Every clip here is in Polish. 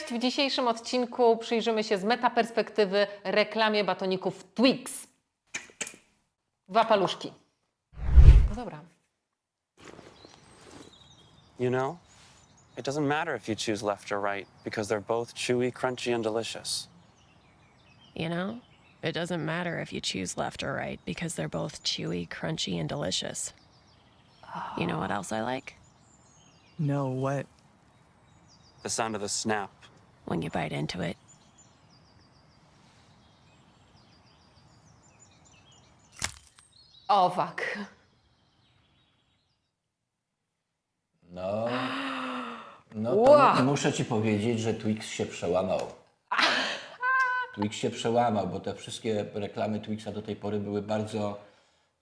Cześć! W dzisiejszym odcinku przyjrzymy się z metaperspektywy reklamie batoników Twix. 2 paluszki. No dobra. You know, it doesn't matter if you choose left or right because they're both chewy, crunchy, and delicious. You know, it doesn't matter if you choose left or right because they're both chewy, crunchy, and delicious. You know what else I like? No, what? The sound of the snap. When you bite into it. Owak. No, no to Wow. muszę ci powiedzieć, że Twix się przełamał. Twix się przełamał, bo te wszystkie reklamy Twixa do tej pory były bardzo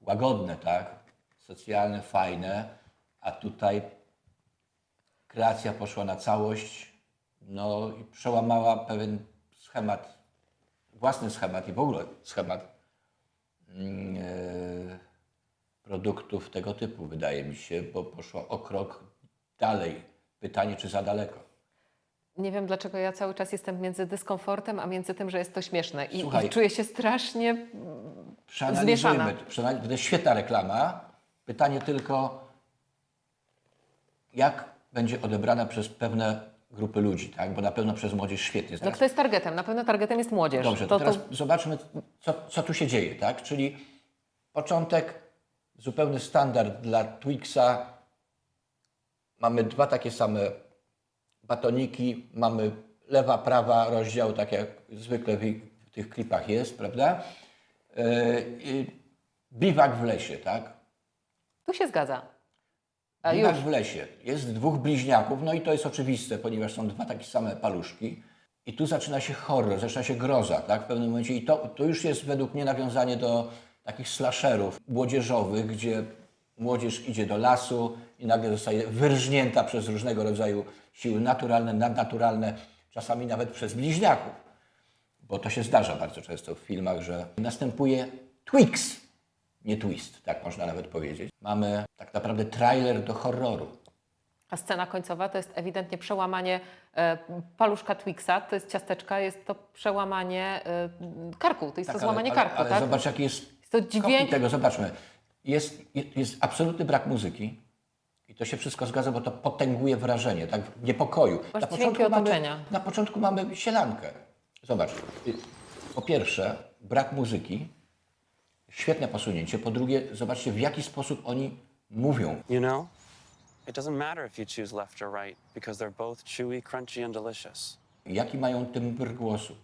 łagodne, tak? Socjalne, fajne, a tutaj kreacja poszła na całość, no i przełamała pewien schemat, własny schemat i w ogóle schemat produktów tego typu, wydaje mi się, bo poszła o krok dalej. Pytanie, czy za daleko? Nie wiem, dlaczego ja cały czas jestem między dyskomfortem, a między tym, że jest to śmieszne. I Słuchaj. czuję się strasznie Przeanalizujmy. zmieszana. To jest świetna reklama. Pytanie tylko, jak będzie odebrana przez pewne grupy ludzi, tak? Bo na pewno przez młodzież świetnie. No Zaraz- kto jest targetem? Na pewno targetem jest młodzież. Dobrze, to teraz zobaczmy, co tu się dzieje, tak? Czyli początek, zupełny standard dla Twixa. Mamy 2 takie same batoniki, mamy lewa, prawa rozdział, tak jak zwykle w tych klipach jest, prawda? Biwak w lesie, tak? Tu się zgadza. A Biwak już. w lesie. Jest 2 bliźniaków, no i to jest oczywiste, ponieważ są 2 takie same paluszki. I tu zaczyna się horror, zaczyna się groza, tak? W pewnym momencie. I to już jest według mnie nawiązanie do takich slasherów młodzieżowych, gdzie młodzież idzie do lasu i nagle zostaje wyrżnięta przez różnego rodzaju siły naturalne, nadnaturalne, czasami nawet przez bliźniaków. Bo to się zdarza bardzo często w filmach, że następuje Twix, nie twist, tak można nawet powiedzieć. Mamy tak naprawdę trailer do horroru. A scena końcowa to jest ewidentnie przełamanie paluszka Twixa, to jest ciasteczka, jest to przełamanie karku, to jest to złamanie karku, ale tak? zobacz, jaki jest to kopii dźwięk- tego, zobaczmy. Jest absolutny brak muzyki i to się wszystko zgadza, bo to potęguje wrażenie, tak, niepokoju. Masz dźwięki otoczenia. Na początku mamy sielankę. Zobacz, po pierwsze brak muzyki, świetne posunięcie, po drugie zobaczcie, w jaki sposób oni mówią. You know, it doesn't matter if you choose left or right because they're both chewy, crunchy, and delicious. Jaki mają tembr głosu.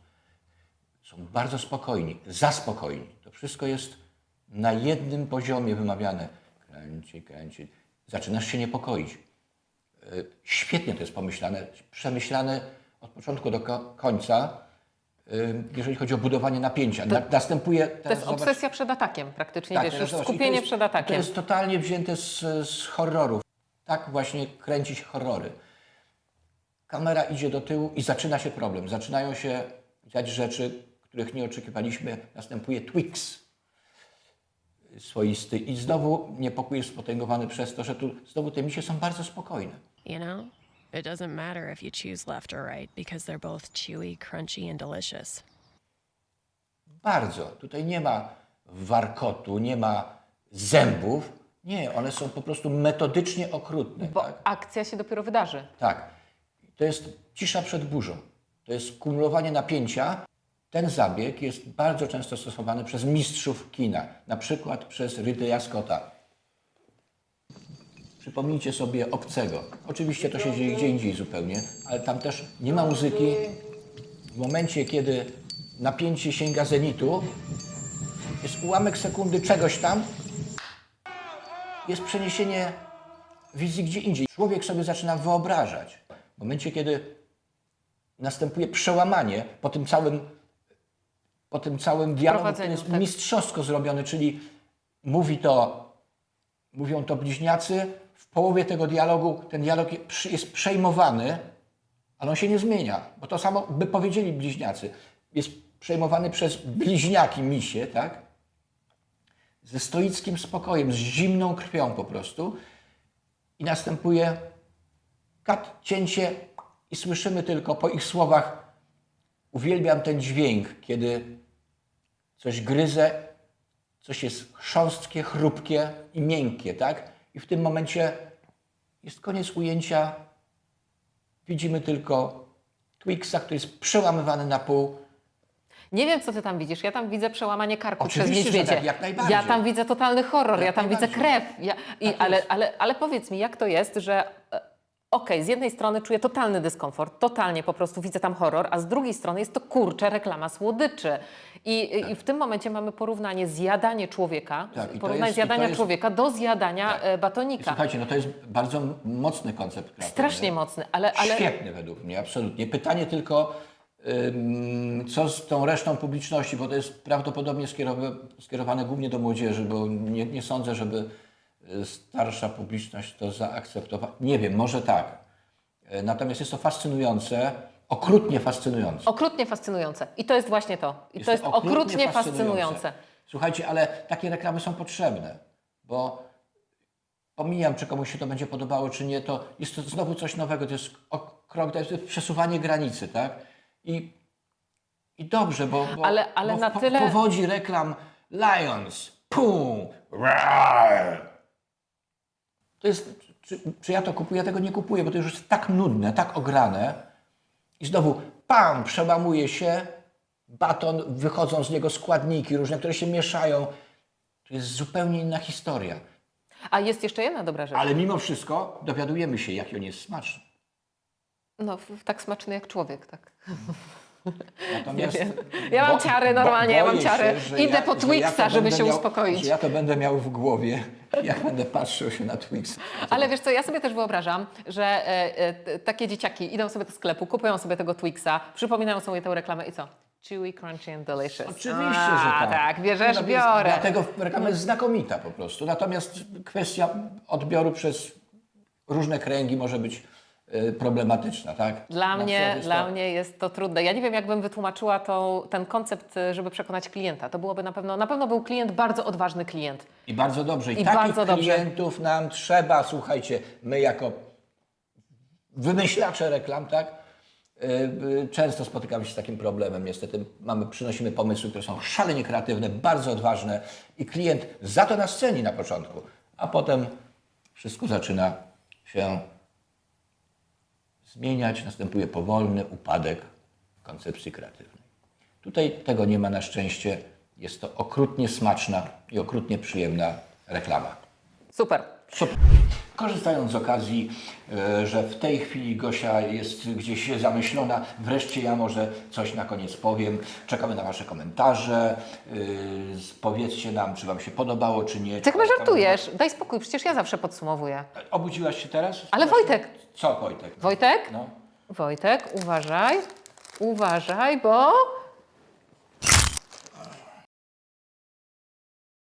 Są bardzo spokojni, za spokojni. To wszystko jest na jednym poziomie wymawiane. Kręci, kręci. Zaczynasz się niepokoić. Świetnie to jest pomyślane, przemyślane od początku do końca, jeżeli chodzi o budowanie napięcia. Następuje... To jest obsesja przed atakiem praktycznie, wiesz, teraz już zobacz, skupienie i przed To atakiem. jest totalnie wzięte z horrorów. Tak właśnie kręcić horrory. Kamera idzie do tyłu i zaczyna się problem. Zaczynają się dziać rzeczy, których nie oczekiwaliśmy. Następuje Twix swoisty i znowu niepokój jest spotęgowany przez to, że tu znowu te misie są bardzo spokojne. You know, it doesn't matter if you choose left or right because they're both chewy, crunchy, and delicious. Bardzo. Tutaj nie ma warkotu, nie ma zębów. Nie, one są po prostu metodycznie okrutne. Bo tak? akcja się dopiero wydarzy. Tak. To jest cisza przed burzą. To jest kumulowanie napięcia. Ten zabieg jest bardzo często stosowany przez mistrzów kina. Na przykład przez Ridleya Scotta. Przypomnijcie sobie Obcego. Oczywiście to się dzieje gdzie indziej zupełnie, ale tam też nie ma muzyki. W momencie, kiedy napięcie sięga zenitu, jest ułamek sekundy czegoś tam, jest przeniesienie wizji gdzie indziej. Człowiek sobie zaczyna wyobrażać. W momencie, kiedy następuje przełamanie po tym całym dialogu, który jest tak. mistrzowsko zrobiony, czyli mówią to bliźniacy, w połowie tego dialogu ten dialog jest przejmowany, ale on się nie zmienia, bo to samo by powiedzieli bliźniacy. Jest przejmowany przez bliźniaki misie, tak? Ze stoickim spokojem, z zimną krwią po prostu i następuje kat, cięcie i słyszymy tylko po ich słowach, uwielbiam ten dźwięk, kiedy coś gryzę, coś jest chrząstkie, chrupkie i miękkie, tak? I w tym momencie jest koniec ujęcia. Widzimy tylko Twixa, który jest przełamywany na pół. Nie wiem, co ty tam widzisz. Ja tam widzę przełamanie karku Oczywiście, przez że niedźwiedzia. tak, jak najbardziej. Ja tam widzę totalny horror, ja Jak tam widzę najbardziej. krew. Tak jest. Ale powiedz mi, jak to jest, że okej, z jednej strony czuję totalny dyskomfort, totalnie po prostu widzę tam horror, a z drugiej strony jest to kurczę reklama słodyczy. I w tym momencie mamy porównanie zjadanie człowieka, Tak, i to porównanie jest- zjadania i to jest- człowieka do zjadania Tak. batonika. Słuchajcie, no to jest bardzo mocny koncept kreatywny. Strasznie mocny, ale Świetny według mnie, absolutnie. Pytanie tylko, co z tą resztą publiczności, bo to jest prawdopodobnie skierowane głównie do młodzieży, bo nie sądzę, żeby starsza publiczność to zaakceptowała. Nie wiem, może tak. Natomiast jest to fascynujące, okrutnie fascynujące. okrutnie fascynujące. I to jest właśnie to. I to jest okrutnie fascynujące. Słuchajcie, ale takie reklamy są potrzebne, bo pomijam, czy komuś się to będzie podobało, czy nie, to jest to znowu coś nowego, to jest krok, to jest przesuwanie granicy, tak? I dobrze, bo Ale bo na tyle- powodzi reklam Lions, pum, rar. To jest, czy ja to kupuję? Ja tego nie kupuję, bo to już jest tak nudne, tak ograne. I znowu, pam, przełamuje się, baton, wychodzą z niego składniki różne, które się mieszają. To jest zupełnie inna historia. A jest jeszcze jedna dobra rzecz. Ale mimo wszystko dowiadujemy się, jaki on jest smaczny. No, tak smaczny jak człowiek, tak. Natomiast Nie wiem. Ja mam ciary normalnie, ja mam boję ciary. się, że Idę po że Twixa, to żeby będę się miał, uspokoić. Że ja to będę miał w głowie, jak będę patrzył się na Twixa. Ale wiesz co, ja sobie też wyobrażam, że takie dzieciaki idą sobie do sklepu, kupują sobie tego Twixa, przypominają sobie tę reklamę i co? Chewy, crunchy and delicious. Oczywiście, że tak. tak, bierzesz, No więc biorę. Dlatego reklama jest znakomita po prostu. Natomiast kwestia odbioru przez różne kręgi może być problematyczna, tak? Dla Na przykład jest dla to- mnie jest to trudne. Ja nie wiem, jakbym wytłumaczyła ten koncept, żeby przekonać klienta. To byłoby na pewno był klient, bardzo odważny klient. I bardzo dobrze. I, I takich bardzo dobrze. klientów nam trzeba, słuchajcie, my jako wymyślacze reklam, tak? Często spotykamy się z takim problemem. Niestety przynosimy pomysły, które są szalenie kreatywne, bardzo odważne i klient za to nas ceni na początku, a potem wszystko zaczyna się zmieniać, następuje powolny upadek koncepcji kreatywnej. Tutaj tego nie ma na szczęście. Jest to okrutnie smaczna i okrutnie przyjemna reklama. Super. Super. Korzystając z okazji, że w tej chwili Gosia jest gdzieś zamyślona, wreszcie ja może coś na koniec powiem. Czekamy na Wasze komentarze. Powiedzcie nam, czy Wam się podobało, czy nie. Ty chyba żartujesz. Daj spokój, przecież ja zawsze podsumowuję. Obudziłaś się teraz? Ale Wojtek. Co Wojtek? Wojtek? No. Wojtek, uważaj, bo